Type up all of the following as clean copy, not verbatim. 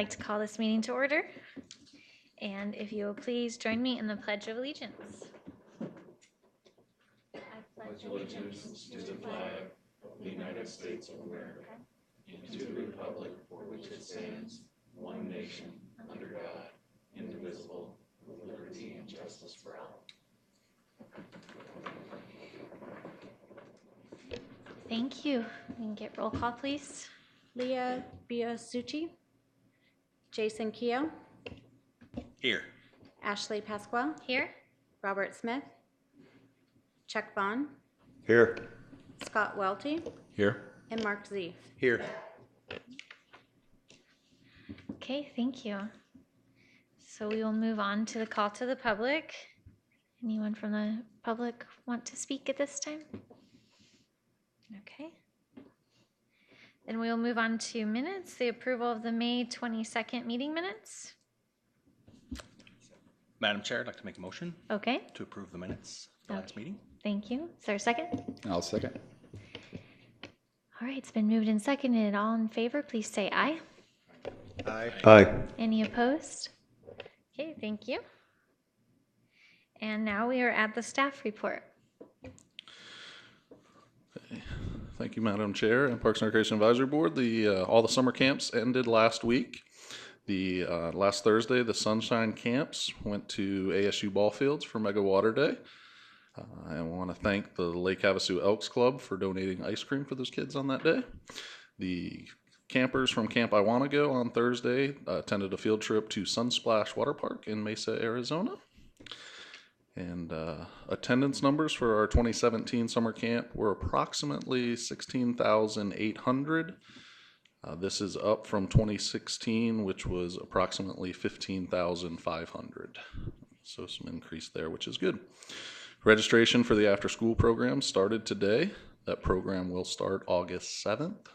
like to call this meeting to order. And if you will please join me in the Pledge of Allegiance. I pledge allegiance to the flag of the United States of America and to the republic for which it stands, one nation, under God, indivisible, with liberty and justice for all. Thank you. We can get roll call, please. Leah Biasucci, Jason Keogh, Here. Ashley Pasquale, Here. Robert Smith, Chuck Vaughn, Here. Scott Welty, Here. and Mark Zeef. Here. Okay, thank you. So we will move on to the call to the public. Anyone from the public want to speak at this time? Okay. Then we will move on to minutes, the approval of the May 22nd meeting minutes. Madam Chair, I'd like to make a motion Okay, to approve the minutes of the last meeting. thank you. Is there a second? I'll second. All right, it's been moved and seconded. All in favor, please say aye. Aye. Aye. Any opposed? Okay, thank you. And now we are at the staff report. Thank you, Madam Chair and Parks and Recreation Advisory Board. All the summer camps ended last week. The last Thursday, the Sunshine Camps went to ASU ball fields for Mega Water Day. I want to thank the Lake Havasu Elks Club for donating ice cream for those kids on that day. The campers from Camp I Want to Go on Thursday attended a field trip to Sunsplash Water Park in Mesa, Arizona. And attendance numbers for our 2017 summer camp were approximately 16,800. This is up from 2016, which was approximately 15,500. So some increase there, which is good. Registration for the after-school program started today. That program will start August 7th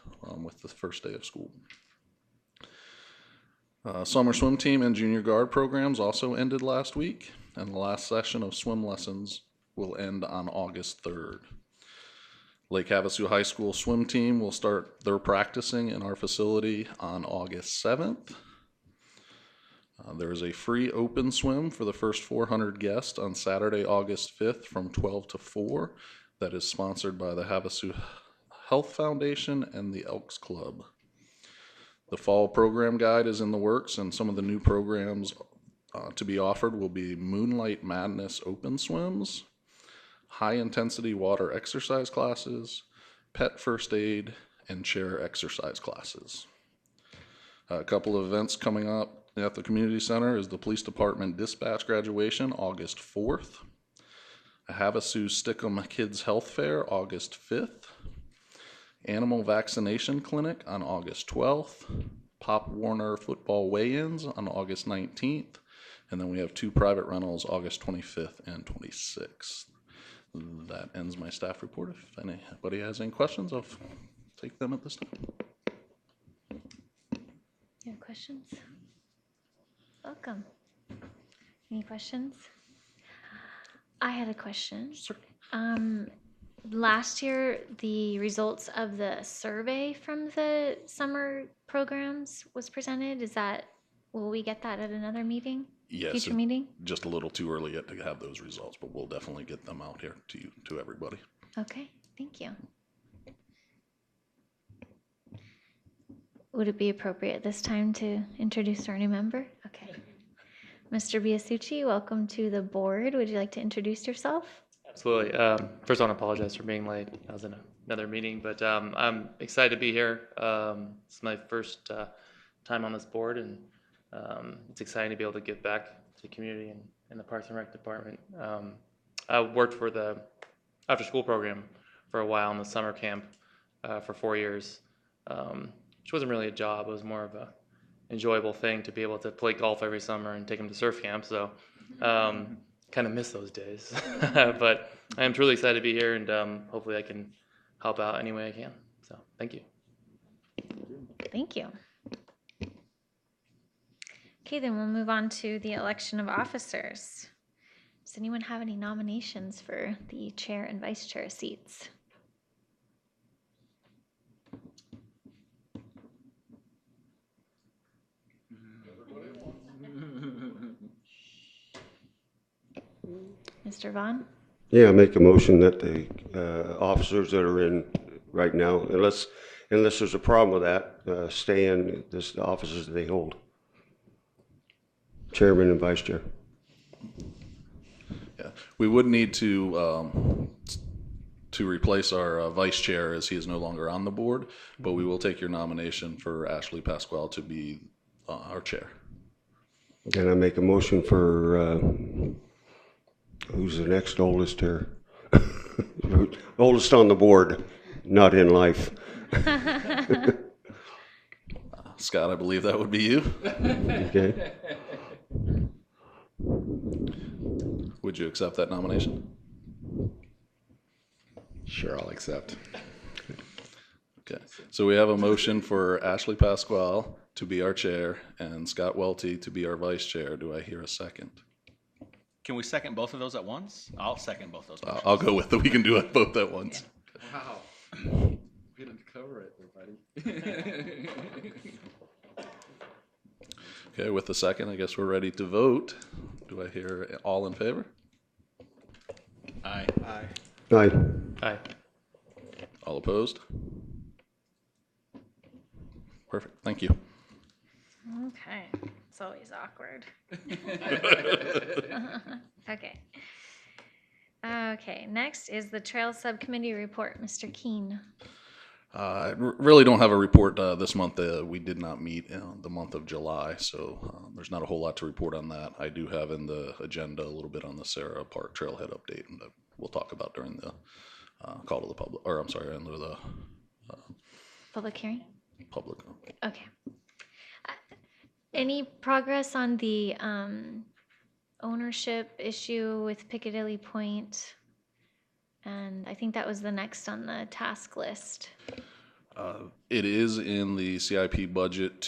with the first day of school. Summer swim team and junior guard programs also ended last week, and the last session of swim lessons will end on August 3rd. Lake Havasu High School swim team will start their practicing in our facility on August 7th. There is a free open swim for the first 400 guests on Saturday, August 5th from 12 to 4. That is sponsored by the Havasu Health Foundation and the Elks Club. The fall program guide is in the works, and some of the new programs to be offered will be Moonlight Madness open swims, high intensity water exercise classes, pet first aid, and chair exercise classes. A couple of events coming up at the community center is the police department dispatch graduation August 4th, a Havasu Stickum Kids Health Fair August 5th, animal vaccination clinic on August 12th, Pop Warner football weigh-ins on August 19th, and then we have 2 private rentals August 25th and 26th. That ends my staff report. If anybody has any questions, I'll take them at this time. You have questions? Welcome. Any questions? I had a question. Sure. Last year, the results of the survey from the summer programs was presented. Will we get that at another meeting? Yes, Future meeting? just a little too early yet to have those results, but we'll definitely get them out here to you, to everybody. Okay, thank you. Would it be appropriate this time to introduce our new member? Okay. Mr. Biasucci, welcome to the board. Would you like to introduce yourself? Absolutely. First, I want to apologize for being late. I was in another meeting, but I'm excited to be here. It's my first time on this board, and it's exciting to be able to give back to the community and the Parks and Rec department. I worked for the after-school program for a while in the summer camp for 4 years, which wasn't really a job. It was more of a enjoyable thing to be able to play golf every summer and take them to surf camp. So kind of miss those days. But I am truly excited to be here, and hopefully I can help out any way I can. So thank you. Thank you. Okay, then we'll move on to the election of officers. Does anyone have any nominations for the chair and vice chair seats? Mr. Vaughn? Yeah, make a motion that the officers that are in right now, unless there's a problem with that, stay in the offices that they hold. Chairman and vice chair. Yeah, we would need to replace our vice chair as he is no longer on the board, but we will take your nomination for Ashley Pasquale to be our chair. And I make a motion for, who's the next oldest here? Oldest on the board, not in life. Scott, I believe that would be you. Okay. Would you accept that nomination? Sure, I'll accept. Okay, so we have a motion for Ashley Pasquale to be our chair and Scott Welty to be our vice chair. Do I hear a second? Can we second both of those at once? I'll second both those motions. I'll go with it. We can do it both at once. Wow. We didn't cover it there, buddy. Okay, with the second, I guess we're ready to vote. Do I hear all in favor? Aye. Aye. Aye. Aye. All opposed? Perfect, thank you. Okay, it's always awkward. Okay. Okay, next is the Trail Subcommittee report. Mr. Keen. I really don't have a report this month. We did not meet in the month of July, so there's not a whole lot to report on that. I do have in the agenda a little bit on the Sarah Park Trailhead update, and we'll talk about during the call to the public, or I'm sorry, under the Public hearing? public. Okay. Any progress on the ownership issue with Piccadilly Point? And I think that was the next on the task list. It is in the CIP budget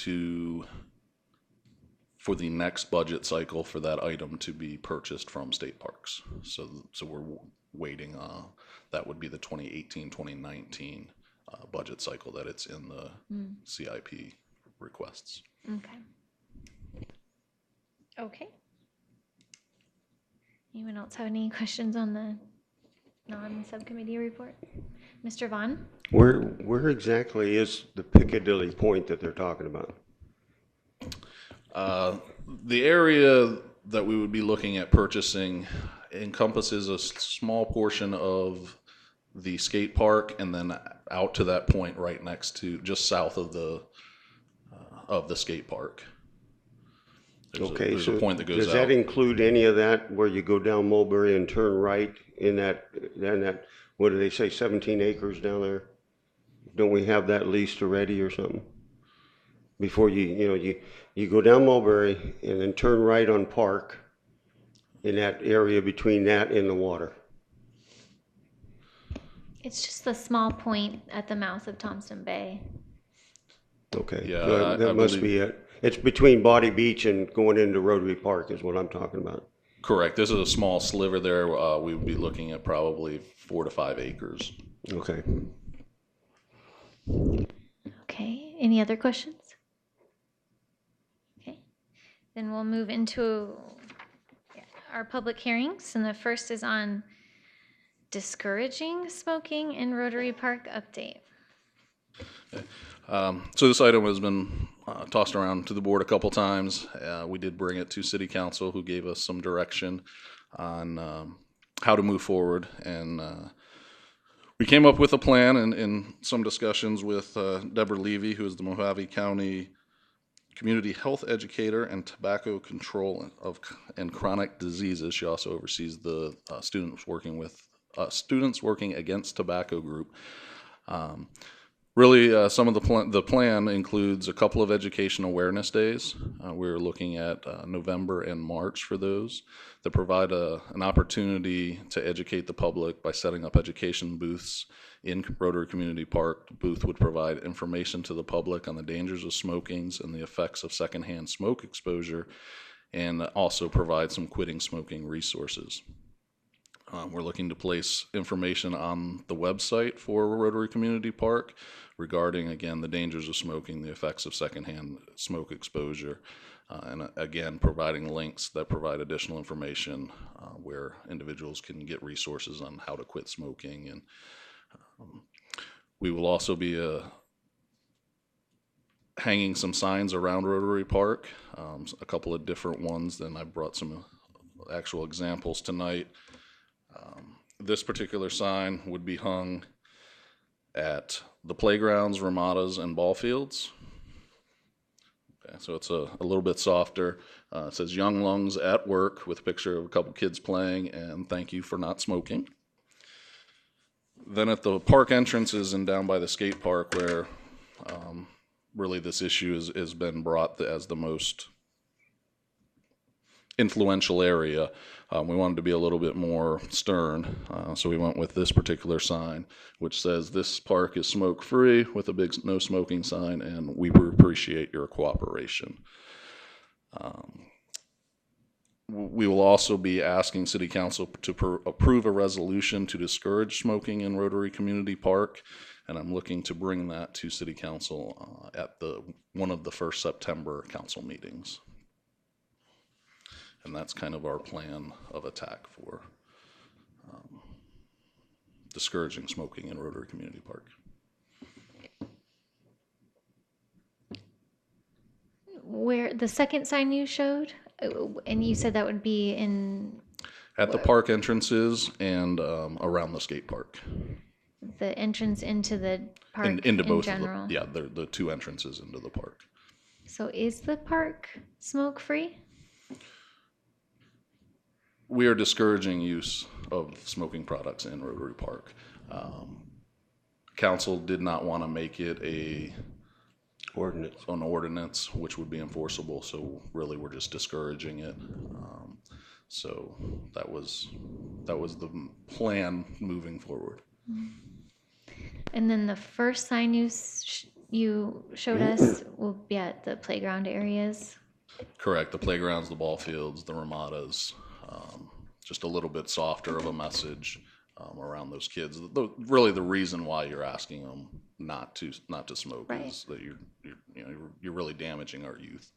for the next budget cycle for that item to be purchased from state parks. So we're waiting. That would be the 2018-2019 budget cycle that it's in the CIP requests. Okay. Okay. Anyone else have any questions on the non-subcommittee report? Mr. Vaughn? Where exactly is the Piccadilly Point that they're talking about? The area that we would be looking at purchasing encompasses a small portion of the skate park, and then out to that point right next to, just south of the skate park. There's a point that goes does out. that include any of that where you go down Mulberry and turn right in that, what do they say, 17 acres down there? Don't we have that leased already or something? Before you go down Mulberry and then turn right on Park in that area between that and the water. It's just the small point at the mouth of Thompson Bay. Okay, Yeah, so that I must believe- be it. It's between Body Beach and going into Rotary Park is what I'm talking about. Correct. This is a small sliver there. We would be looking at probably 4 to 5 acres. Okay. Okay, any other questions? Okay, then we'll move into our public hearings, and the first is on discouraging smoking in Rotary Park update. So this item has been tossed around to the board a couple times. We did bring it to City Council, who gave us some direction on how to move forward, and we came up with a plan in some discussions with Deborah Levy, who is the Mojave County Community Health Educator and Tobacco Control and Chronic Diseases. She also oversees the students working against tobacco group. Really, some of the plan includes a couple of education awareness days. We're looking at November and March for those that provide an opportunity to educate the public by setting up education booths in Rotary Community Park. The booth would provide information to the public on the dangers of smoking and the effects of secondhand smoke exposure, and also provide some quitting smoking resources. We're looking to place information on the website for Rotary Community Park regarding, again, the dangers of smoking, the effects of secondhand smoke exposure. and again, providing links that provide additional information where individuals can get resources on how to quit smoking. And we will also be hanging some signs around Rotary Park, a couple of different ones. Then I brought some actual examples tonight. This particular sign would be hung at the playgrounds, ramadas, and ball fields. Okay, so it's a little bit softer. It says "Young Lungs at Work" with a picture of a couple kids playing, and "Thank you for not smoking." Then at the park entrances and down by the skate park, where really this issue has been brought as the most influential area, we wanted to be a little bit more stern, so we went with this particular sign, which says "This park is smoke-free" with a big "No Smoking" sign, and we appreciate your cooperation. We will also be asking City Council to approve a resolution to discourage smoking in Rotary Community Park, and I'm looking to bring that to City Council at one of the first September council meetings. And that's kind of our plan of attack for discouraging smoking in Rotary Community Park. Where the second sign you showed, and you said that would be in At the park entrances and around the skate park. the entrance into the park Into in both general. of the two entrances into the park. So is the park smoke-free? We are discouraging use of smoking products in Rotary Park. Council did not want to make it an ordinance, which would be enforceable. So really, we're just discouraging it. So that was the plan moving forward. And then the first sign you showed us will be at the playground areas. Correct. The playgrounds, the ball fields, the ramadas. Just a little bit softer of a message around those kids. Really, the reason why you're asking them not to smoke Right. is that you're really damaging our youth.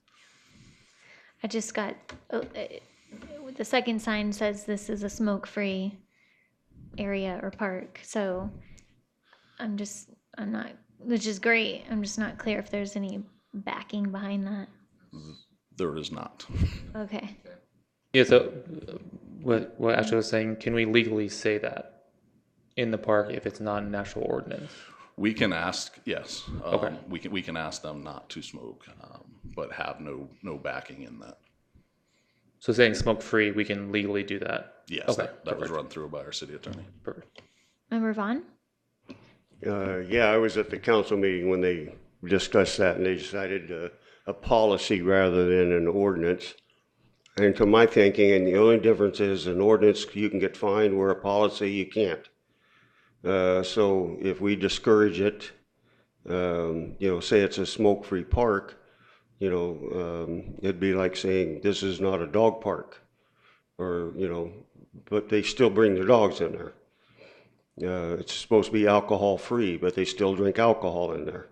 I just got the second sign says this is a smoke-free area or park. So I'm not, which is great. I'm just not clear if there's any backing behind that. There is not. Okay. Yeah, so what Ashley was saying, can we legally say that in the park if it's not an actual ordinance? We can ask, yes. Okay. We can ask them not to smoke, but have no backing in that. So saying smoke-free, we can legally do that? Yes, Okay, that was perfect. run through by our city attorney. Perfect. Member Vaughn? Yeah, I was at the council meeting when they discussed that, and they decided a policy rather than an ordinance. And to my thinking, and the only difference is an ordinance you can get fined, where a policy you can't. So if we discourage it, say it's a smoke-free park, it'd be like saying this is not a dog park, or but they still bring their dogs in there. It's supposed to be alcohol-free, but they still drink alcohol in there.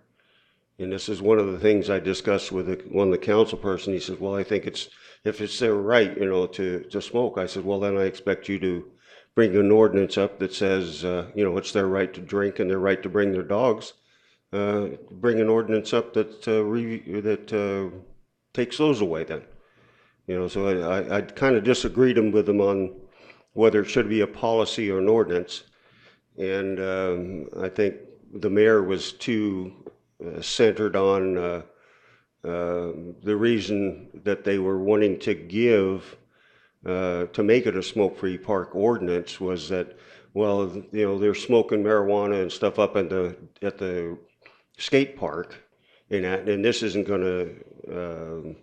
And this is one of the things I discussed with one of the council person. He says, well, I think if it's their right, to smoke. I said, well, then I expect you to bring an ordinance up that says, it's their right to drink and their right to bring their dogs. Bring an ordinance up that takes those away then. So I kind of disagreed with them on whether it should be a policy or an ordinance. And I think the mayor was too centered on the reason that they were wanting to give to make it a smoke-free park ordinance was that, well, they're smoking marijuana and stuff up at the skate park, and this isn't going to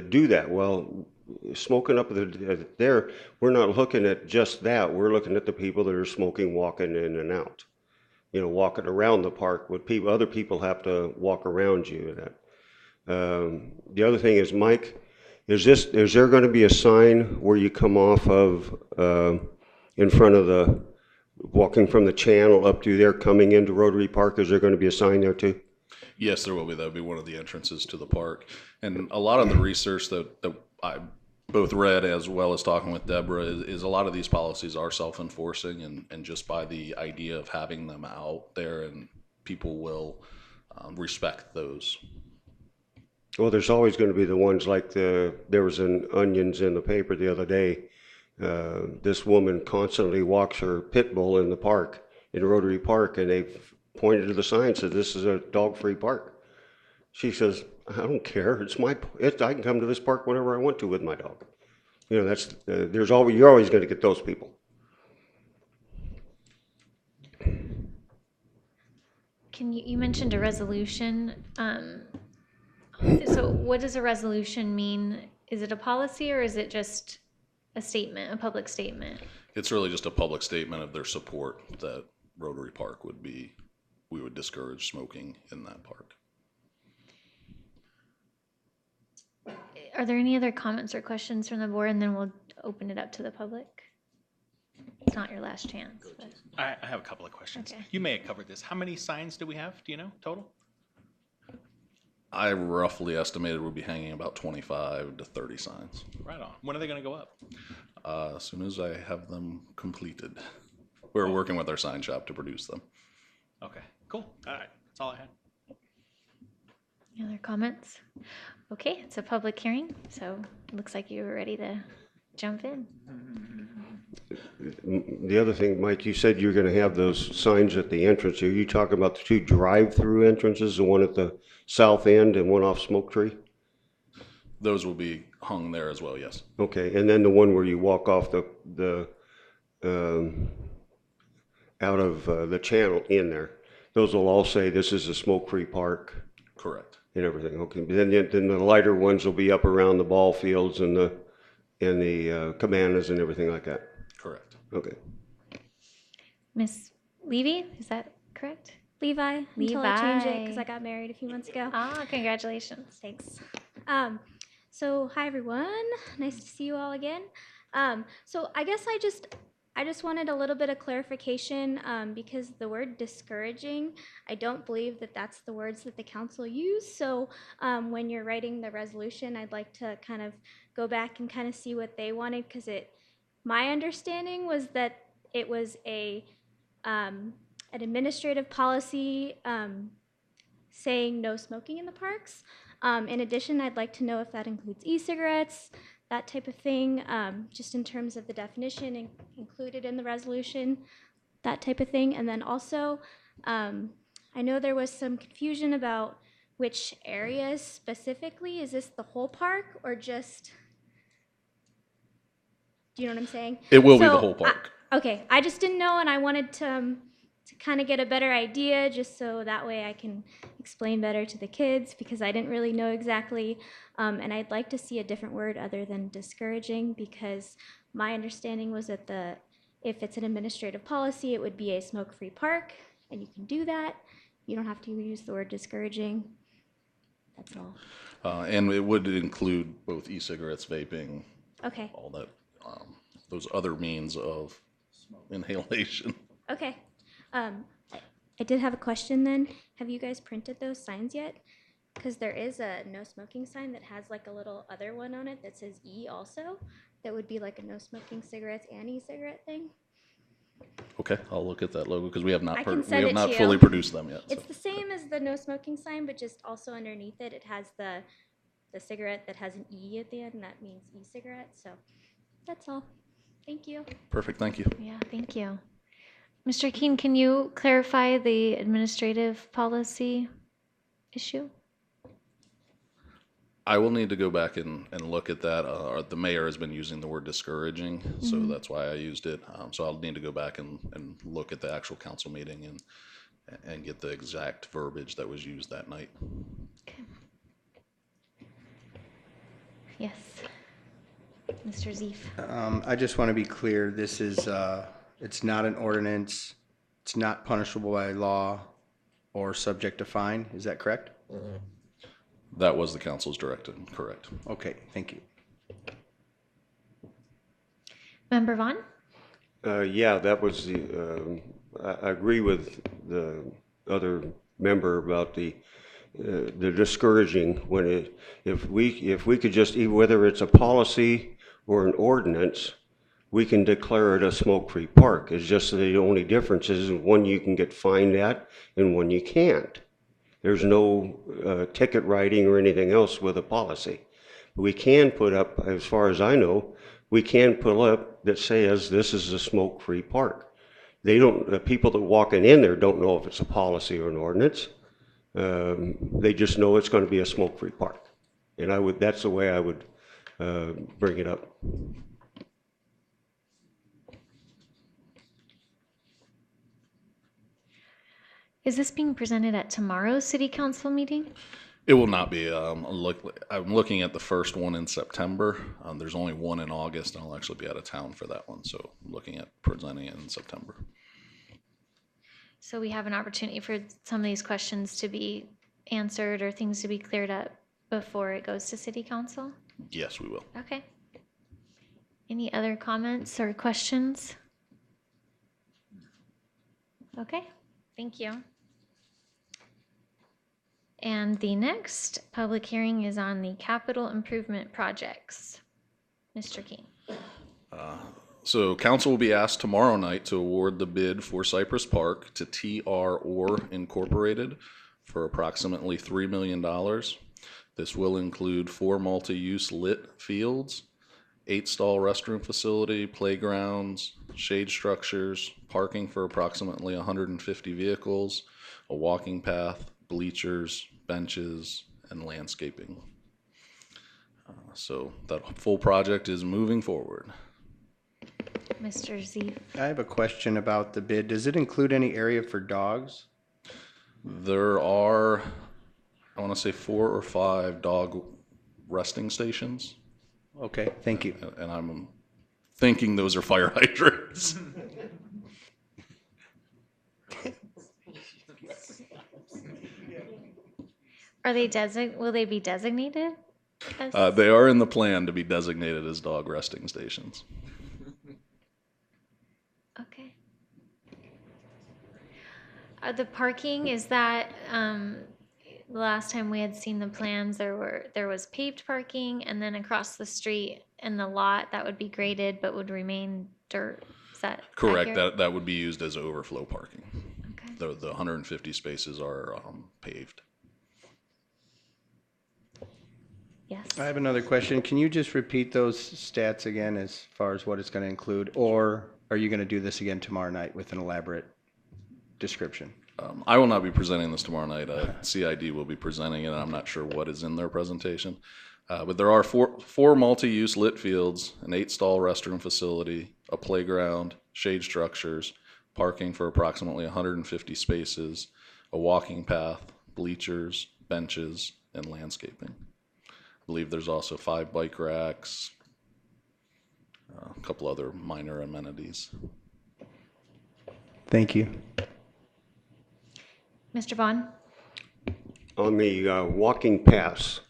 do that. Well, smoking up there, we're not looking at just that. We're looking at the people that are smoking, walking in and out. Walking around the park with other people have to walk around you. The other thing is, Mike, is there going to be a sign where you come off of in front of walking from the channel up through there, coming into Rotary Park? Is there going to be a sign there too? Yes, there will be. That would be one of the entrances to the park. And a lot of the research that I both read as well as talking with Deborah is a lot of these policies are self-enforcing, and just by the idea of having them out there, and people will respect those. Well, there's always going to be the ones like there was an onions in the paper the other day. This woman constantly walks her pit bull in the park, in Rotary Park, and they've pointed to the sign and said, this is a dog-free park. She says, I don't care. I can come to this park whenever I want to with my dog. You know, you're always going to get those people. You mentioned a resolution. So what does a resolution mean? Is it a policy or is it just a statement, a public statement? It's really just a public statement of their support that Rotary Park we would discourage smoking in that park. Are there any other comments or questions from the board? And then we'll open it up to the public. It's not your last chance. But. I have a couple of questions. Okay. You may have covered this. How many signs do we have? Do you know total? I roughly estimated we'll be hanging about 25 to 30 signs. Right on. When are they going to go up? As soon as I have them completed. We're working with our sign shop to produce them. Okay, cool. All right, that's all I had. Any other comments? Okay, it's a public hearing, so it looks like you were ready to jump in. The other thing, Mike, you said you're going to have those signs at the entrance. Are you talking about the two drive-through entrances, the one at the south end and one off Smoke Tree? Those will be hung there as well, yes. Okay, and then the one where you walk off out of the channel in there, those will all say this is a smoke-free park Correct. and everything. Okay, but then the lighter ones will be up around the ball fields and the cabanas and everything like that. Correct. Okay. Miss Levy, is that correct? Levi, until I changed it Levi. because I got married a few months ago. Ah, congratulations. Thanks. So hi everyone, nice to see you all again. So I guess I just wanted a little bit of clarification because the word discouraging, I don't believe that that's the words that the council use. So when you're writing the resolution, I'd like to kind of go back and kind of see what they wanted, because my understanding was that it was an administrative policy saying no smoking in the parks. In addition, I'd like to know if that includes e-cigarettes, that type of thing, just in terms of the definition included in the resolution, that type of thing. And then also, I know there was some confusion about which areas specifically. Is this the whole park or just, do you know what I'm saying? It will be the whole park. Okay, I just didn't know, and I wanted to kind of get a better idea, just so that way I can explain better to the kids, because I didn't really know exactly, and I'd like to see a different word other than discouraging, because my understanding was that if it's an administrative policy, it would be a smoke-free park, and you can do that. You don't have to use the word discouraging. That's all. And it would include both e-cigarettes, vaping, Okay. all that, those other means of inhalation. Okay. I did have a question then. Have you guys printed those signs yet? Because there is a no smoking sign that has like a little other one on it that says E also. That would be like a no smoking cigarettes and e-cigarette thing. Okay, I'll look at that logo because we have not I can send it to you. fully produced them yet. It's the same as the no smoking sign, but just also underneath it, it has the cigarette that has an E at the end, and that means e-cigarette. So that's all. Thank you. Perfect, thank you. Yeah, thank you. Mr. Keene, can you clarify the administrative policy issue? I will need to go back and look at that. The mayor has been using the word discouraging, so that's why I used it. So I'll need to go back and look at the actual council meeting and get the exact verbiage that was used that night. Okay. Yes. Mr. Zeef. I just want to be clear, this is, it's not an ordinance, it's not punishable by law or subject to fine, is that correct? That was the council's directive, correct. Okay, thank you. Member Vaughn? Yeah, that was I agree with the other member about the the discouraging when if we could just, whether it's a policy or an ordinance, we can declare it a smoke-free park. It's just the only difference is one you can get fined at and one you can't. There's no ticket writing or anything else with a policy. We can put up, as far as I know, we can put up that says this is a smoke-free park. They don't, the people that walking in there don't know if it's a policy or an ordinance. They just know it's going to be a smoke-free park. And that's the way I would bring it up. Is this being presented at tomorrow's city council meeting? It will not be. I'm looking at the first one in September. There's only one in August, and I'll actually be out of town for that one. So I'm looking at presenting it in September. So we have an opportunity for some of these questions to be answered or things to be cleared up before it goes to city council? Yes, we will. Okay. Any other comments or questions? Okay, thank you. And the next public hearing is on the capital improvement projects. Mr. King. So council will be asked tomorrow night to award the bid for Cypress Park to TR Ore Incorporated for approximately $3 million. This will include 4 multi-use lit fields, 8-stall restroom facility, playgrounds, shade structures, parking for approximately 150 vehicles, a walking path, bleachers, benches, and landscaping. So that full project is moving forward. Mr. Z. I have a question about the bid. Does it include any area for dogs? There are, I want to say 4 or 5 dog resting stations, Okay, thank you. and I'm thinking those are fire hydrants. Are they will they be designated? As They are in the plan to be designated as dog resting stations. okay. The parking, is that, the last time we had seen the plans, there was paved parking, and then across the street in the lot that would be graded but would remain dirt. Is that Correct. accurate? That would be used as overflow parking. Okay. The 150 spaces are paved. Yes. I have another question. Can you just repeat those stats again as far as what it's going to include? Or are you going to do this again tomorrow night with an elaborate description? I will not be presenting this tomorrow night. CID will be presenting it, and I'm not sure what is in their presentation. But there are four multi-use lit fields, an 8-stall restroom facility, a playground, shade structures, parking for approximately 150 spaces, a walking path, bleachers, benches, and landscaping. I believe there's also 5 bike racks, a couple other minor amenities. Thank you. Mr. Vaughn? On the walking paths,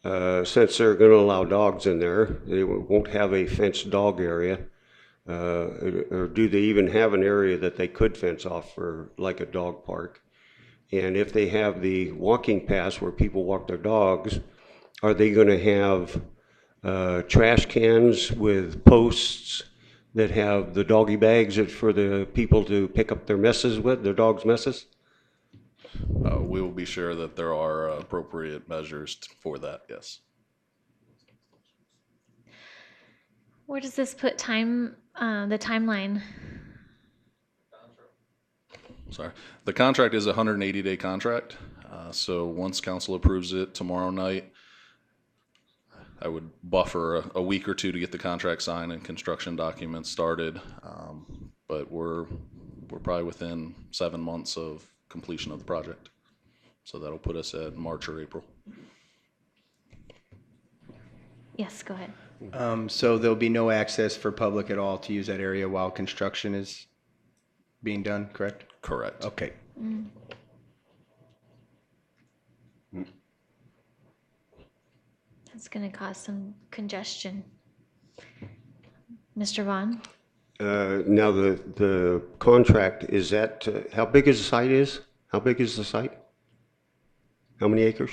since they're going to allow dogs in there, they won't have a fenced dog area. Or do they even have an area that they could fence off for like a dog park? And if they have the walking paths where people walk their dogs, are they going to have trash cans with posts that have the doggy bags for the people to pick up their messes with, their dogs' messes? We will be sure that there are appropriate measures for that, yes. Where does this put the timeline? Sorry. The contract is a 180-day contract. So once council approves it tomorrow night, I would buffer a week or 2 to get the contract signed and construction documents started. But we're probably within 7 months of completion of the project. So that'll put us at March or April. Yes, go ahead. So there'll be no access for public at all to use that area while construction is being done, correct? Correct. Okay. That's going to cause some congestion. Mr. Vaughn? Now the contract, is that, how big is the site is? How big is the site? How many acres?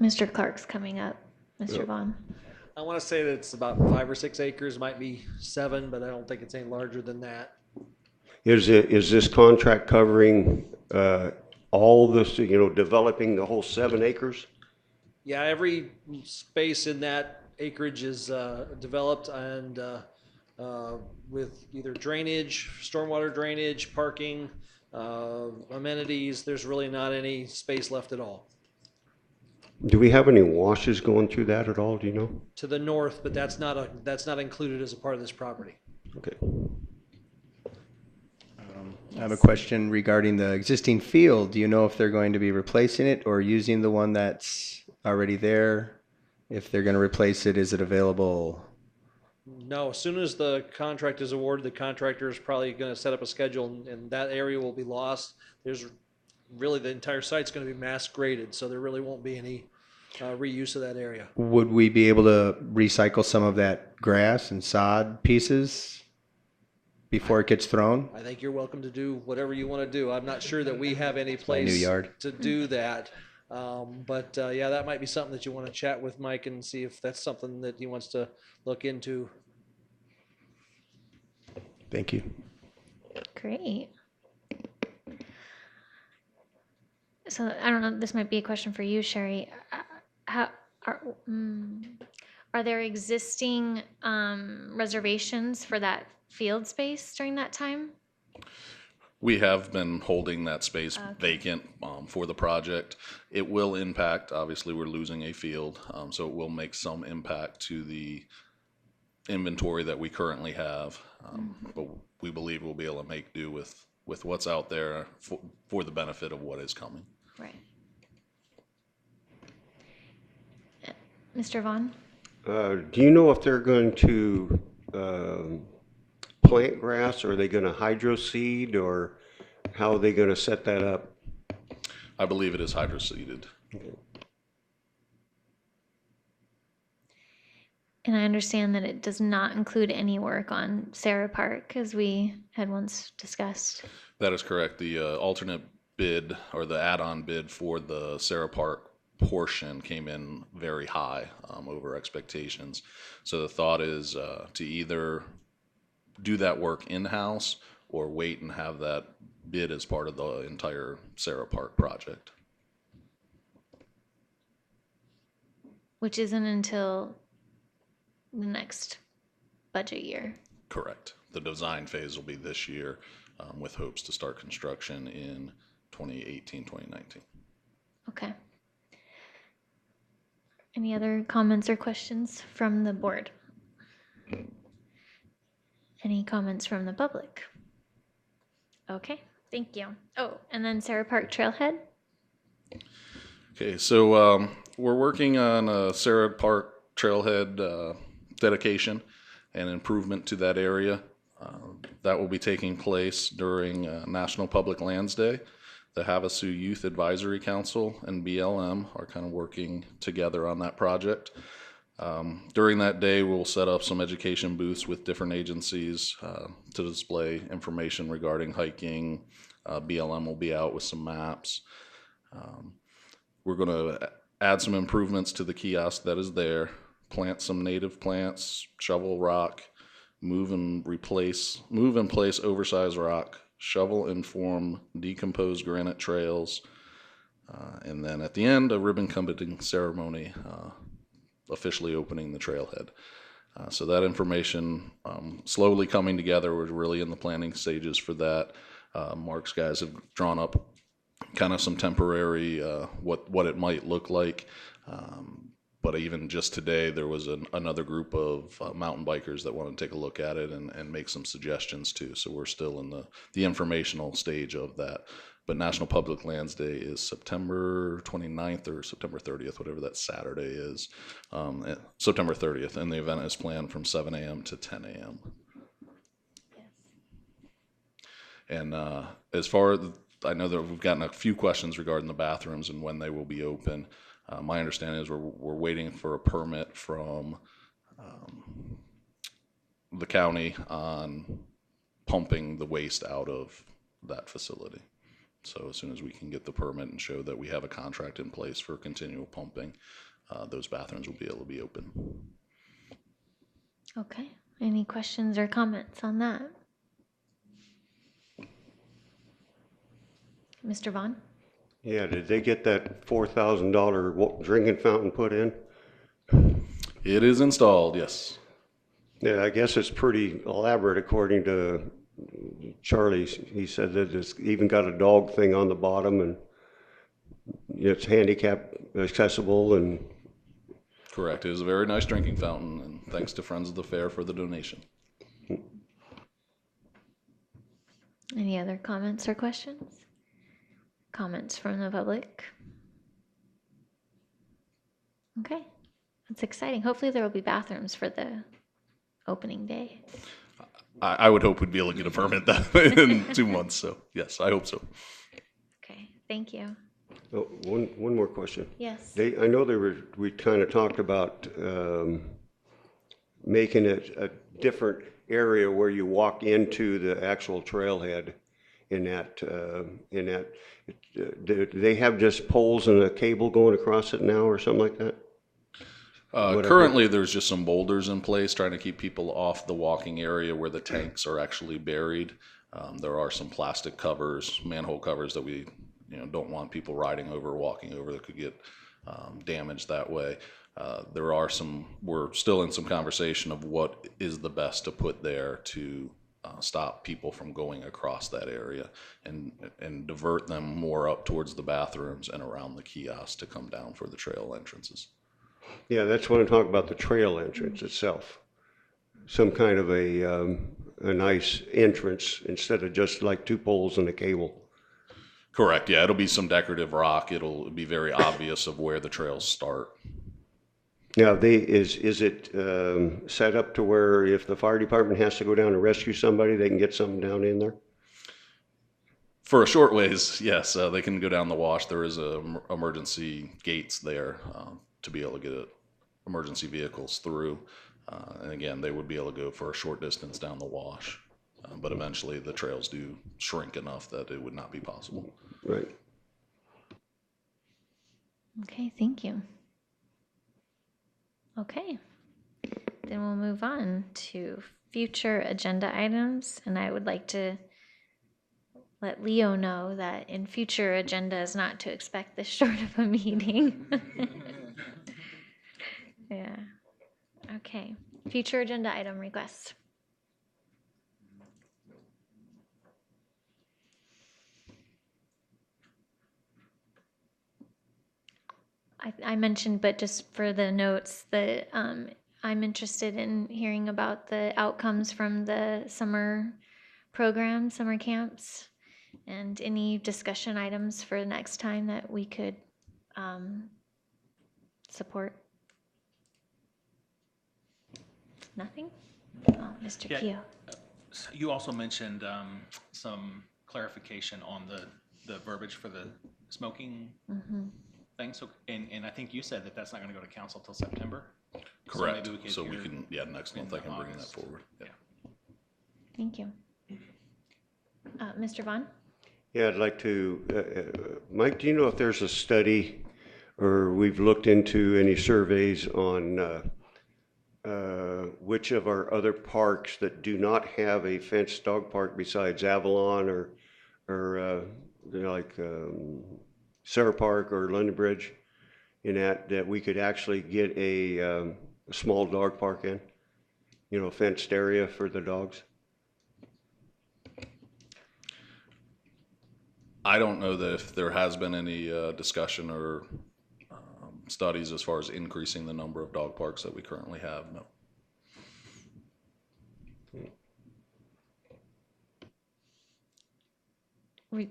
Mr. Clark's coming up. Mr. Yep. Vaughn. I want to say that it's about 5 or 6 acres, might be 7, but I don't think it's any larger than that. Is this contract covering all this, developing the whole 7 acres? Yeah, every space in that acreage is developed and with either drainage, stormwater drainage, parking, amenities. There's really not any space left at all. Do we have any washes going through that at all? Do you know? To the north, but that's not included as a part of this property. Okay. I have a question regarding the existing field. Do you know if they're going to be replacing it or using the one that's already there? If they're going to replace it, is it available? No, as soon as the contract is awarded, the contractor is probably going to set up a schedule, and that area will be lost. There's really, the entire site's going to be mass graded, so there really won't be any reuse of that area. Would we be able to recycle some of that grass and sod pieces before it gets thrown? I think you're welcome to do whatever you want to do. I'm not sure that we have any place new yard. to do that. But yeah, that might be something that you want to chat with Mike and see if that's something that he wants to look into. Thank you. Great. So I don't know, this might be a question for you, Sherry. How are there existing reservations for that field space during that time? We have been holding that space vacant for the project. It will impact, obviously, we're losing a field, so it will make some impact to the inventory that we currently have. But we believe we'll be able to make do with what's out there for the benefit of what is coming. Right. Mr. Vaughn? Do you know if they're going to plant grass, or are they going to hydro seed, or how are they going to set that up? I believe it is hydroseeded. Okay. And I understand that it does not include any work on Sarah Park, as we had once discussed. That is correct. The alternate bid, or the add-on bid for the Sarah Park portion, came in very high, over expectations. So the thought is to either do that work in-house or wait and have that bid as part of the entire Sarah Park project. Which isn't until the next budget year. Correct. The design phase will be this year, with hopes to start construction in 2018, 2019. Okay. Any other comments or questions from the board? Any comments from the public? Okay, thank you. Oh, and then Sarah Park Trailhead? Okay, so we're working on a Sarah Park Trailhead dedication and improvement to that area. That will be taking place during National Public Lands Day. The Havasu Youth Advisory Council and BLM are kind of working together on that project. During that day, we'll set up some education booths with different agencies to display information regarding hiking. BLM will be out with some maps. We're going to add some improvements to the kiosk that is there, plant some native plants, shovel rock, move and place oversized rock, shovel and form decomposed granite trails, and then at the end, a ribbon cutting ceremony officially opening the trailhead. So that information slowly coming together. We're really in the planning stages for that. Mark's guys have drawn up kind of some temporary what it might look like. But even just today, there was another group of mountain bikers that want to take a look at it and make some suggestions too. So we're still in the informational stage of that. But National Public Lands Day is September 29th or September 30th, whatever that Saturday is. September 30th, and the event is planned from 7 a.m. to 10 a.m. Yes. And as far as I know, that we've gotten a few questions regarding the bathrooms and when they will be open. My understanding is we're waiting for a permit from the county on pumping the waste out of that facility. So as soon as we can get the permit and show that we have a contract in place for continual pumping, those bathrooms will be able to be open. Okay. Any questions or comments on that? Mr. Vaughn? Yeah, did they get that $4,000 drinking fountain put in? It is installed, yes. Yeah, I guess it's pretty elaborate according to Charlie. He said that it's even got a dog thing on the bottom and it's handicap accessible and... Correct. It is a very nice drinking fountain, and thanks to Friends of the Fair for the donation. Any other comments or questions? Comments from the public? Okay, that's exciting. Hopefully there will be bathrooms for the opening day. I would hope we'd be able to get a permit in 2 months, so yes, I hope so. Okay, thank you. Oh, one more question. Yes. I know we kind of talked about making it a different area where you walk into the actual trailhead in that, do they have just poles and a cable going across it now or something like that? Currently, there's just some boulders in place trying to keep people off the walking area where the tanks are actually buried. There are some plastic covers, manhole covers that we don't want people riding over, walking over, that could get damaged that way. We're still in some conversation of what is the best to put there to stop people from going across that area and divert them more up towards the bathrooms and around the kiosk to come down for the trail entrances. Yeah, that's what I'm talking about, the trail entrance itself. Some kind of a nice entrance instead of just like 2 poles and a cable. Correct. Yeah, it'll be some decorative rock. It'll be very obvious of where the trails start. Now, is it set up to where if the fire department has to go down to rescue somebody, they can get something down in there? For a short ways, yes, they can go down the wash. There is emergency gates there to be able to get emergency vehicles through. And again, they would be able to go for a short distance down the wash. But eventually the trails do shrink enough that it would not be possible. Right. Okay, thank you. Okay, then we'll move on to future agenda items, and I would like to let Leo know that in future agendas not to expect this short of a meeting. Yeah. Okay, future agenda item requests. I mentioned, but just for the notes, that I'm interested in hearing about the outcomes from the summer program, summer camps, and any discussion items for next time that we could support. Nothing? Oh, Mr. Yeah. Keo. You also mentioned some clarification on the verbiage for the smoking thing. So, and I think you said that that's not going to go to council till September. Correct. So maybe we can, next month I can bring that forward. Yeah. Thank you. Mr. Vaughn? Yeah, I'd like to, Mike, do you know if there's a study or we've looked into any surveys on which of our other parks that do not have a fenced dog park besides Avalon or like Sarah Park or London Bridge, in that we could actually get a small dog park in, fenced area for the dogs? I don't know that if there has been any discussion or studies as far as increasing the number of dog parks that we currently have, no.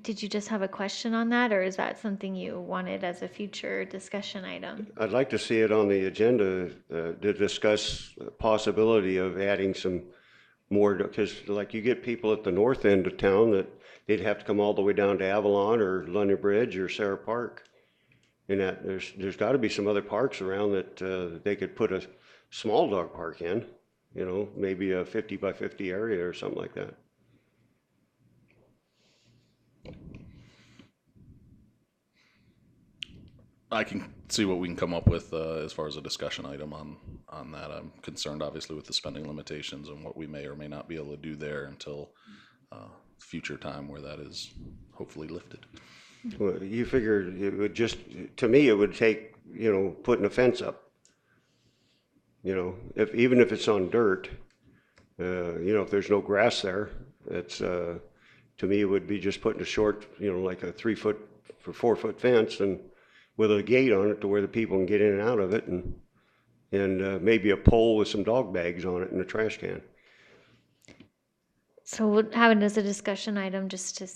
Did you just have a question on that, or is that something you wanted as a future discussion item? I'd like to see it on the agenda to discuss the possibility of adding some more, because like you get people at the north end of town that they'd have to come all the way down to Avalon or London Bridge or Sarah Park. And that there's got to be some other parks around that they could put a small dog park in, maybe a 50 by 50 area or something like that. I can see what we can come up with as far as a discussion item on that. I'm concerned, obviously, with the spending limitations and what we may or may not be able to do there until future time where that is hopefully lifted. Well, you figured it would just, to me, it would take, putting a fence up. Even if it's on dirt, if there's no grass there, it's, to me, it would be just putting a short, like a 3-foot for 4-foot fence and with a gate on it to where the people can get in and out of it, and maybe a pole with some dog bags on it and a trash can. So we'll have it as a discussion item just to,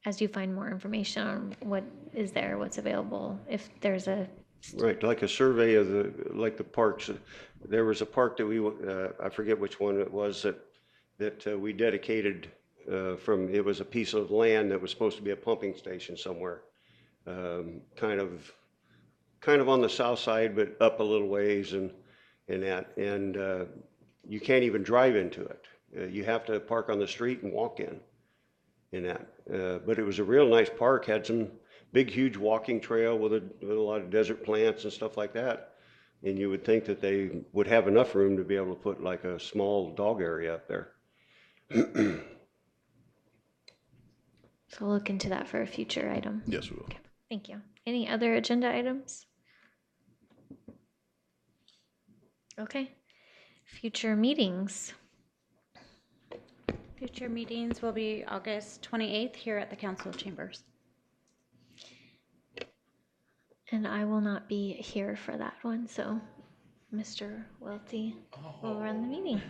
as you find more information on what is there, what's available, if there's a. Right, like a survey of the parks. There was a park that I forget which one it was that we dedicated it was a piece of land that was supposed to be a pumping station somewhere. Kind of on the south side, but up a little ways and you can't even drive into it. You have to park on the street and walk in that. But it was a real nice park, had some big, huge walking trail with a lot of desert plants and stuff like that. And you would think that they would have enough room to be able to put like a small dog area up there. So we'll look into that for a future item. Yes, we will. Okay, thank you. Any other agenda items? Okay. Future meetings. Future meetings will be August 28th here at the council chambers. And I will not be here for that one, so Mr. Welty will run the meeting.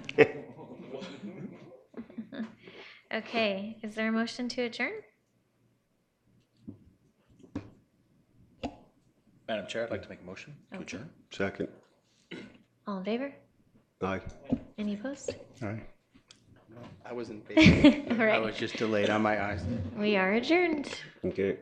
Okay, is there a motion to adjourn? Madam Chair, I'd like to make a motion to Okay. adjourn. Second. All in favor? Aye. Any opposed? All right. I wasn't. All I right, was just delayed on my eyes. we are adjourned. Okay.